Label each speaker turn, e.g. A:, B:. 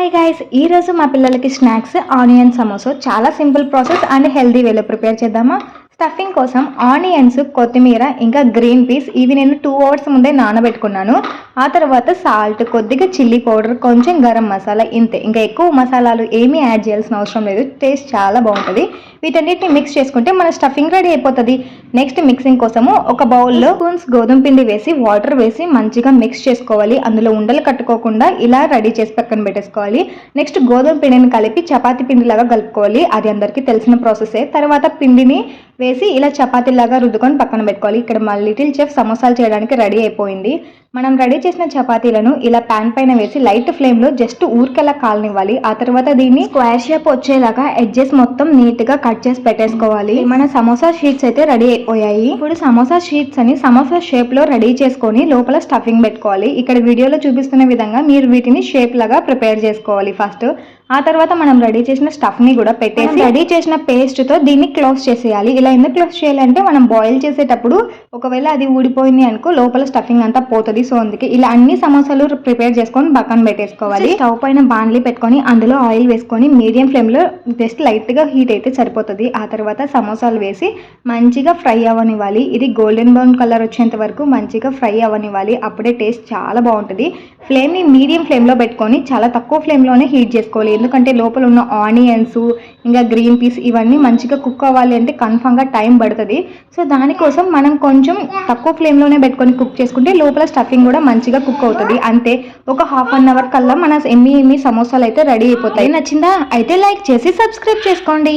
A: Hi guys, ఈరోజు మా పిల్లలకి స్నాక్స్ ఆనియన్ సమోసా చాలా సింపుల్ ప్రాసెస్ అండ్ హెల్దీ వేలో ప్రిపేర్ చేద్దామా. స్టఫింగ్ కోసం ఆనియన్స్, కొత్తిమీర ఇంకా గ్రీన్ పీస్ ఇవి నేను 2 hours ముందే నానబెట్టుకున్నాను. ఆ తర్వాత సాల్ట్, కొద్దిగా చిల్లీ పౌడర్, కొంచెం గరం మసాలా, ఇంతే. ఇంకా ఎక్కువ మసాలాలు ఏమీ యాడ్ చేయాల్సిన అవసరం లేదు. టేస్ట్ చాలా బాగుంటుంది. వీటన్నిటిని మిక్స్ చేసుకుంటే మన స్టఫింగ్ రెడీ అయిపోతుంది. నెక్స్ట్ మిక్సింగ్ కోసము ఒక బౌల్లో స్పూన్స్ గోధుమ పిండి వేసి వాటర్ వేసి మంచిగా మిక్స్ చేసుకోవాలి. అందులో ఉండలు కట్టుకోకుండా ఇలా రెడీ చేసి పక్కన పెట్టేసుకోవాలి. నెక్స్ట్ గోధుమ పిండిని కలిపి చపాతీ పిండిలాగా కలుపుకోవాలి. అది అందరికీ తెలిసిన ప్రాసెసే. తర్వాత పిండిని వేసి ఇలా చపాతీలాగా రుద్దుకొని పక్కన పెట్టుకోవాలి. ఇక్కడ మా లిటిల్ చెఫ్ సమోసాలు చేయడానికి రెడీ అయిపోయింది. మనం రెడీ చేసిన చపాతీలను ఇలా ప్యాన్ పైన వేసి లైట్ ఫ్లేమ్లో జస్ట్ ఊరికెలా కాలనివ్వాలి. ఆ తర్వాత దీన్ని స్క్వేర్ షేప్ వచ్చేలాగా ఎడ్జెస్ మొత్తం నీట్గా కట్ చేసి పెట్టేసుకోవాలి. మన సమోసా షీట్స్ అయితే రెడీ అయిపోయాయి. ఇప్పుడు సమోసా షీట్స్ అని సమోసా షేప్లో రెడీ చేసుకొని లోపల స్టఫింగ్ పెట్టుకోవాలి. ఇక్కడ వీడియోలో చూపిస్తున్న విధంగా మీరు వీటిని షేప్ లాగా ప్రిపేర్ చేసుకోవాలి ఫస్ట్. ఆ తర్వాత మనం రెడీ చేసిన స్టఫ్ని కూడా పెట్టేసి రెడీ చేసిన పేస్ట్తో దీన్ని క్లోజ్ చేసేయాలి. ఇలా ఎందుకు క్లోజ్ చేయాలంటే మనం బాయిల్ చేసేటప్పుడు ఒకవేళ అది ఊడిపోయింది అనుకో లోపల స్టఫింగ్ అంతా పోతుంది. సో అందుకే ఇలా అన్ని సమోసాలు ప్రిపేర్ చేసుకొని పక్కన పెట్టేసుకోవాలి. స్టవ్ పైన బాండ్లీ పెట్టుకొని అందులో ఆయిల్ వేసుకొని మీడియం ఫ్లేమ్లో జస్ట్ లైట్గా హీట్ అయితే సరిపోతుంది. ఆ తర్వాత సమోసాలు వేసి మంచిగా ఫ్రై అవ్వనివ్వాలి. ఇది గోల్డెన్ బ్రౌన్ కలర్ వచ్చేంత వరకు మంచిగా ఫ్రై అవ్వనివ్వాలి. అప్పుడే టేస్ట్ చాలా బాగుంటుంది. ఫ్లేమ్ని మీడియం ఫ్లేమ్లో పెట్టుకొని చాలా తక్కువ ఫ్లేమ్లోనే హీట్ చేసుకోవాలి. ఎందుకంటే లోపల ఉన్న ఆనియన్స్ ఇంకా గ్రీన్ పీస్ ఇవన్నీ మంచిగా కుక్ అవ్వాలి అంటే కన్ఫామ్గా టైం పడుతుంది. సో దానికోసం మనం కొంచెం తక్కువ ఫ్లేమ్లోనే పెట్టుకొని కుక్ చేసుకుంటే లోపల స్టఫింగ్ కూడా మంచిగా కుక్ అవుతుంది. అంతే, ఒక 1/2 hour కల్లా మన ఎమ్మి సమోసాలు అయితే రెడీ అయిపోతాయి. నచ్చిందా? అయితే లైక్ చేసి సబ్స్క్రైబ్ చేసుకోండి.